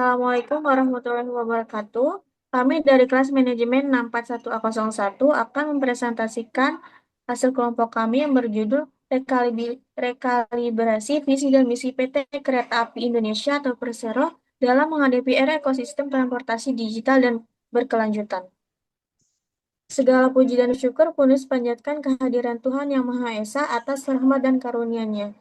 Assalamualaikum warahmatullahi wabarakatuh. Kami dari kelas manajemen 641A01 akan mempresentasikan hasil kelompok kami yang berjudul Rekalibrasi Visi dan Misi PT Kereta Api Indonesia atau Persero dalam menghadapi era ekosistem transportasi digital dan berkelanjutan. Segala puji dan syukur kudus panjatkan kehadiran Tuhan Yang Maha Esa atas rahmat dan karunia-Nya.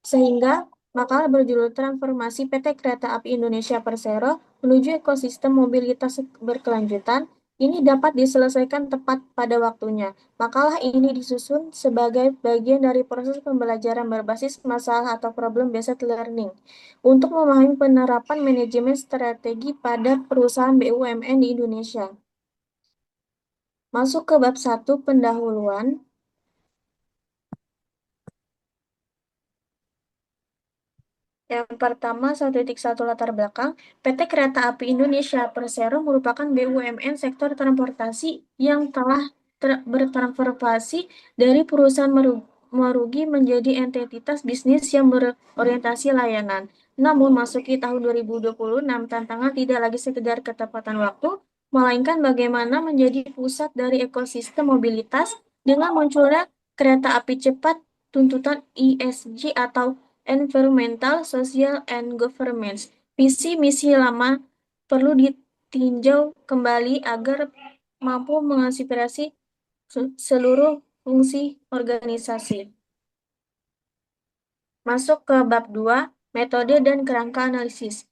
Sehingga makalah berjudul Transformasi PT Kereta Api Indonesia Persero menuju ekosistem mobilitas berkelanjutan ini dapat diselesaikan tepat pada waktunya. Makalah ini disusun sebagai bagian dari proses pembelajaran berbasis masalah atau problem-based learning untuk memahami penerapan manajemen strategi pada perusahaan BUMN di Indonesia. Masuk ke bab 1 pendahuluan. Yang pertama, 1.1 latar belakang, PT Kereta Api Indonesia Persero merupakan BUMN sektor transportasi yang telah bertransformasi dari perusahaan merugi menjadi entitas bisnis yang berorientasi layanan. Namun, masuki tahun 2026, tantangan tidak lagi sekedar ketepatan waktu, melainkan bagaimana menjadi pusat dari ekosistem mobilitas dengan munculnya kereta api cepat, tuntutan ESG atau Environmental, Social, and Governance. Visi misi lama perlu ditinjau kembali agar mampu mengaspirasi seluruh fungsi organisasi. Masuk ke bab 2, metode dan kerangka analisis.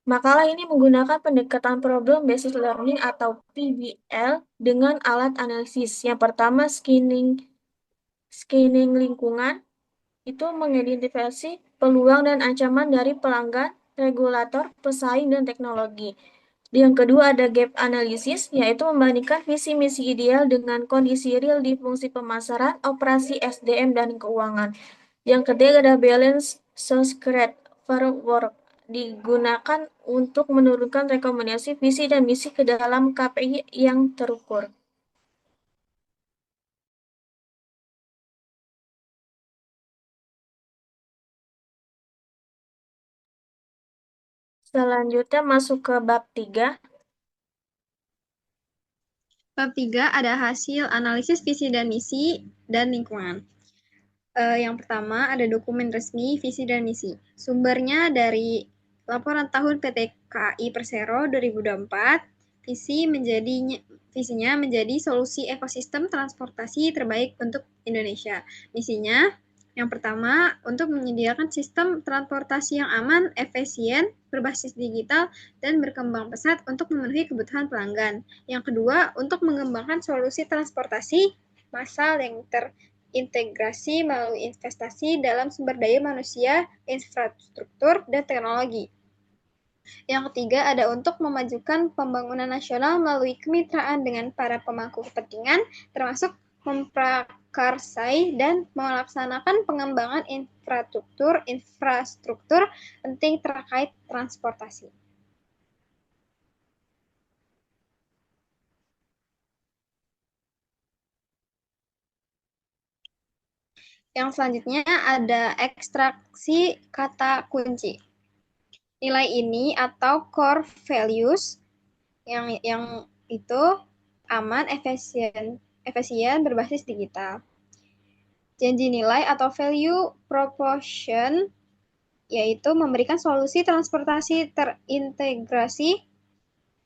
Makalah ini menggunakan pendekatan Problem Based Learning atau PBL dengan alat analisis. Yang pertama, scanning lingkungan, itu mengidentifikasi peluang dan ancaman dari pelanggan, regulator, pesaing, dan teknologi. Yang kedua ada gap analysis, yaitu membandingkan visi misi ideal dengan kondisi real di fungsi pemasaran, operasi SDM, dan keuangan. Yang ketiga ada balance Socrates framework, digunakan untuk menurunkan rekomendasi visi dan misi ke dalam KPI yang terukur. Selanjutnya masuk ke bab 3. Bab 3 ada hasil analisis visi dan misi dan lingkungan. Yang pertama ada dokumen resmi visi dan misi. Sumbernya dari laporan tahun PT KAI Persero 2024. Visinya menjadi solusi ekosistem transportasi terbaik untuk Indonesia. Misinya yang pertama, untuk menyediakan sistem transportasi yang aman, efisien, berbasis digital, dan berkembang pesat untuk memenuhi kebutuhan pelanggan. Yang kedua, untuk mengembangkan solusi transportasi massal yang terintegrasi melalui investasi dalam sumber daya manusia, infrastruktur, dan teknologi. Yang ketiga ada untuk memajukan pembangunan nasional melalui kemitraan dengan para pemangku kepentingan, termasuk memprakarsai dan melaksanakan pengembangan infrastruktur penting terkait transportasi. Yang selanjutnya ada ekstraksi kata kunci. Nilai ini atau core values yang itu aman, efisien, berbasis digital. Janji nilai atau value proposition yaitu memberikan solusi transportasi terintegrasi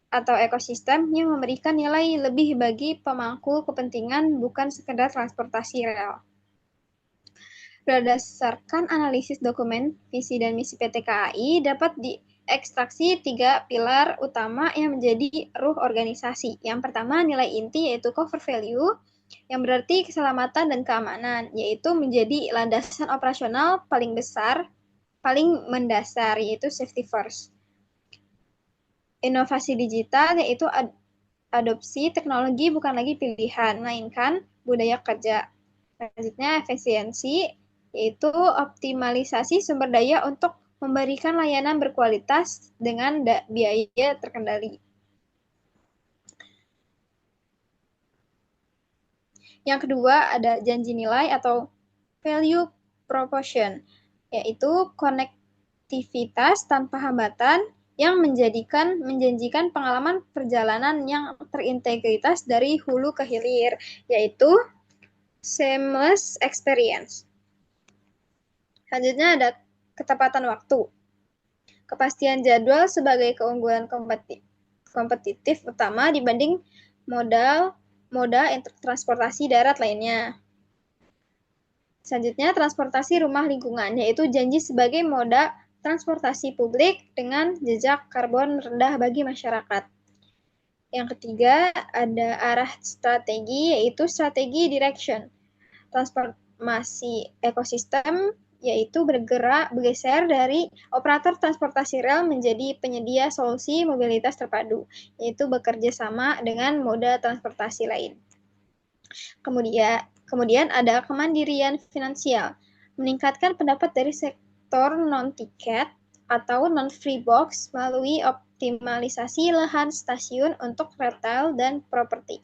atau ekosistem yang memberikan nilai lebih bagi pemangku kepentingan bukan sekedar transportasi rel. Berdasarkan analisis dokumen visi dan misi PT KAI dapat diekstraksi 3 pilar utama yang menjadi ruh organisasi. Yang pertama nilai inti yaitu core value yang berarti keselamatan dan keamanan, yaitu menjadi landasan operasional paling mendasar, yaitu safety first. Inovasi digital yaitu adopsi teknologi bukan lagi pilihan, melainkan budaya kerja. Selanjutnya efisiensi yaitu optimalisasi sumber daya untuk memberikan layanan berkualitas dengan biaya terkendali. Yang kedua ada janji nilai atau value proposition, yaitu connectivity konektivitas tanpa hambatan yang menjanjikan pengalaman perjalanan yang terintegritas dari hulu ke hilir, yaitu seamless experience. Selanjutnya ada ketepatan waktu. Kepastian jadwal sebagai keunggulan kompetitif utama dibanding moda transportasi darat lainnya. Selanjutnya, transportasi rumah lingkungan, yaitu janji sebagai moda transportasi publik dengan jejak karbon rendah bagi masyarakat. Yang ketiga, ada arah strategi, yaitu strategi direction. Transformasi ekosistem, yaitu bergeser dari operator transportasi rel menjadi penyedia solusi mobilitas terpadu, yaitu bekerja sama dengan moda transportasi lain. Kemudian ada kemandirian finansial, meningkatkan pendapat dari sektor non-tiket atau non-free box melalui optimalisasi lahan stasiun untuk retail dan properti.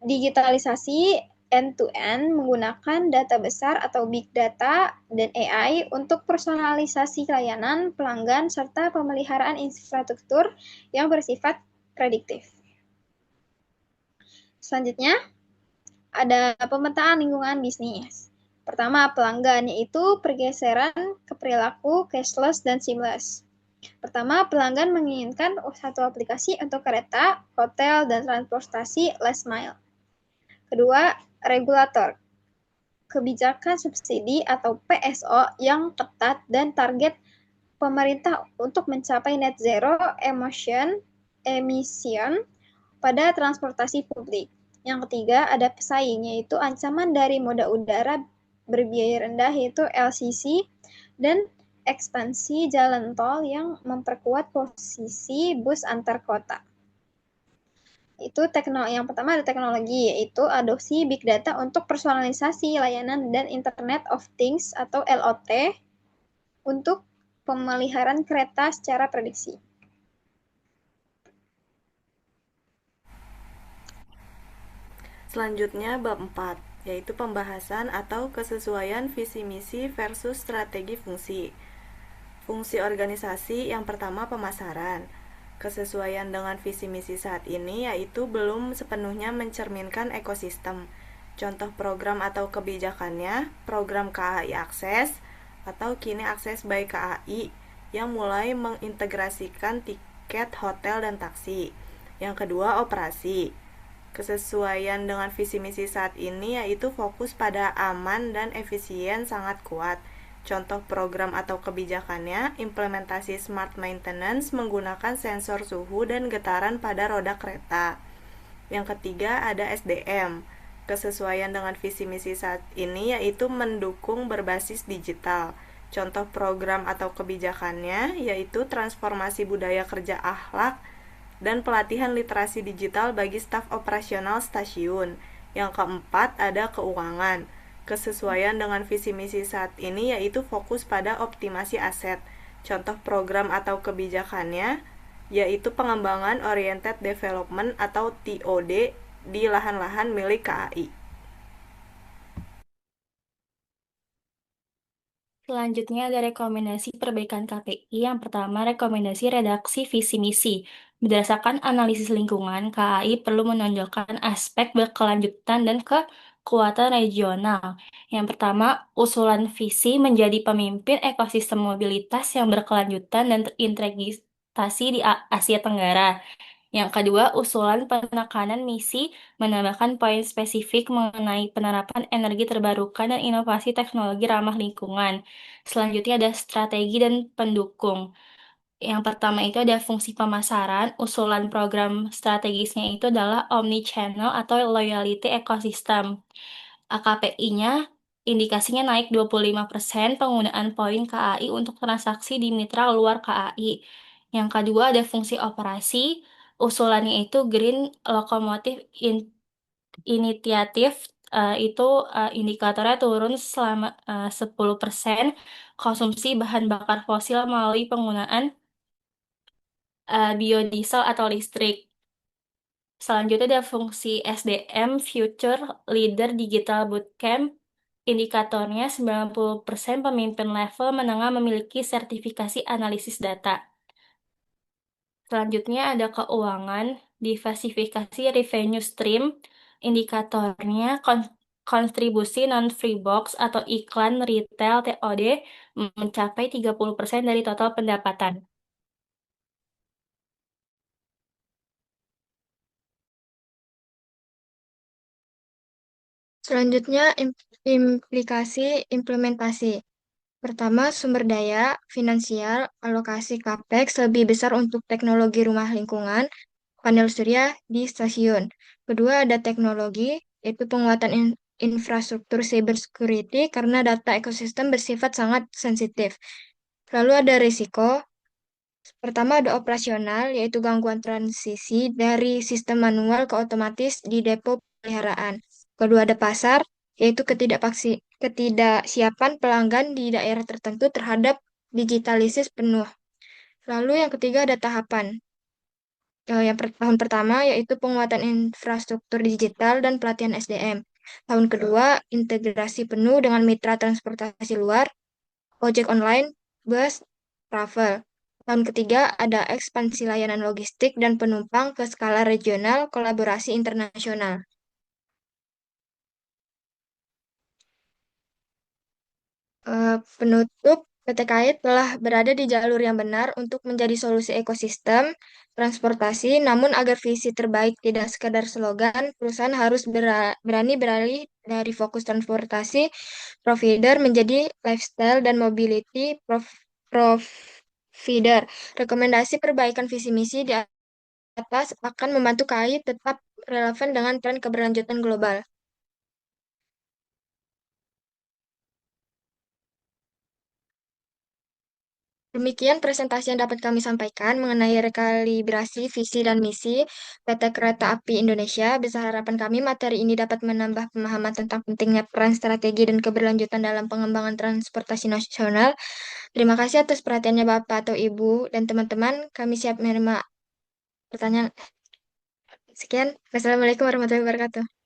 Digitalisasi end-to-end menggunakan data besar atau big data dan AI untuk personalisasi layanan pelanggan serta pemeliharaan infrastruktur yang bersifat prediktif. Selanjutnya, ada pemetaan lingkungan bisnis. Pertama, pelanggan, yaitu pergeseran ke perilaku cashless dan seamless. Pertama, pelanggan menginginkan satu aplikasi untuk kereta, hotel, dan transportasi last mile. Kedua, regulator. Kebijakan subsidi atau PSO yang ketat dan target pemerintah untuk mencapai net zero emission pada transportasi publik. Yang ketiga, ada pesaing, yaitu ancaman dari moda udara berbiaya rendah, yaitu LCC, dan ekspansi jalan tol yang memperkuat posisi bus antar kota. Itu yang pertama ada teknologi, yaitu adopsi big data untuk personalisasi layanan dan Internet of Things atau LOT untuk pemeliharaan kereta secara prediksi. Selanjutnya bab 4, yaitu pembahasan atau kesesuaian visi misi versus strategi fungsi. Fungsi organisasi yang pertama pemasaran. Kesesuaian dengan visi misi saat ini yaitu belum sepenuhnya mencerminkan ekosistem. Contoh program atau kebijakannya, program KAI Akses atau Kini Akses by KAI yang mulai mengintegrasikan tiket hotel dan taksi. Yang kedua, operasi. Kesesuaian dengan visi misi saat ini yaitu fokus pada aman dan efisien sangat kuat. Contoh program atau kebijakannya, implementasi smart maintenance menggunakan sensor suhu dan getaran pada roda kereta. Yang ketiga ada SDM. Kesesuaian dengan visi misi saat ini yaitu mendukung berbasis digital. Contoh program atau kebijakannya yaitu transformasi budaya kerja akhlak dan pelatihan literasi digital bagi staf operasional stasiun. Yang keempat ada keuangan. Kesesuaian dengan visi misi saat ini yaitu fokus pada optimasi aset. Contoh program atau kebijakannya yaitu pengembangan oriented development atau TOD di lahan-lahan milik KAI. Selanjutnya ada rekomendasi perbaikan KPI. Yang pertama, rekomendasi redaksi visi misi. Berdasarkan analisis lingkungan, KAI perlu menonjolkan aspek berkelanjutan dan kekuatan regional. Yang pertama, usulan visi menjadi pemimpin ekosistem mobilitas yang berkelanjutan dan terintegrasi di Asia Tenggara. Yang kedua, usulan penekanan misi menambahkan poin spesifik mengenai penerapan energi terbarukan dan inovasi teknologi ramah lingkungan. Selanjutnya ada strategi dan pendukung. Yang pertama itu ada fungsi pemasaran. Usulan program strategisnya itu adalah omni-channel atau loyalty ecosystem. AKPI-nya indikasinya naik 25% penggunaan poin KAI untuk transaksi di mitra luar KAI. Yang kedua ada fungsi operasi. Usulannya itu Green Locomotive Initiative, itu indikatornya turun selama 10% konsumsi bahan bakar fosil melalui penggunaan biodiesel atau listrik. Selanjutnya ada fungsi SDM Future Leader Digital Bootcamp. Indikatornya 90% pemimpin level menengah memiliki sertifikasi analisis data. Selanjutnya ada keuangan, diversifikasi revenue stream, indikatornya kontribusi non-free box atau iklan retail TOD mencapai 30% dari total pendapatan. Selanjutnya, implikasi implementasi. Pertama, sumber daya, finansial, alokasi CAPEX lebih besar untuk teknologi rumah lingkungan, panel surya di stasiun. Kedua, ada teknologi, yaitu penguatan infrastruktur cybersecurity karena data ekosistem bersifat sangat sensitif. Lalu ada risiko. Pertama, ada operasional, yaitu gangguan transisi dari sistem manual ke otomatis di depo pemeliharaan. Kedua, ada pasar, yaitu ketidaksiapan pelanggan di daerah tertentu terhadap digitalisis penuh. Lalu yang ketiga ada tahapan. Tahun pertama yaitu penguatan infrastruktur digital dan pelatihan SDM. Tahun kedua, integrasi penuh dengan mitra transportasi luar, ojek online, bus, travel. Tahun ketiga ada ekspansi layanan logistik dan penumpang ke skala regional, kolaborasi internasional. Penutup, PT KAI telah berada di jalur yang benar untuk menjadi solusi ekosistem transportasi, namun agar visi terbaik tidak sekadar slogan, perusahaan harus berani beralih dari fokus transportasi provider menjadi lifestyle dan mobility provider. Rekomendasi perbaikan visi misi di atas akan membantu KAI tetap relevan dengan tren keberlanjutan global. Demikian presentasi yang dapat kami sampaikan mengenai rekalibrasi visi dan misi PT Kereta Api Indonesia. Besar harapan kami materi ini dapat menambah pemahaman tentang pentingnya peran strategi dan keberlanjutan dalam pengembangan transportasi nasional. Terima kasih atas perhatiannya Bapak atau Ibu dan teman-teman. Kami siap menerima pertanyaan. Sekian. Wassalamualaikum warahmatullahi wabarakatuh.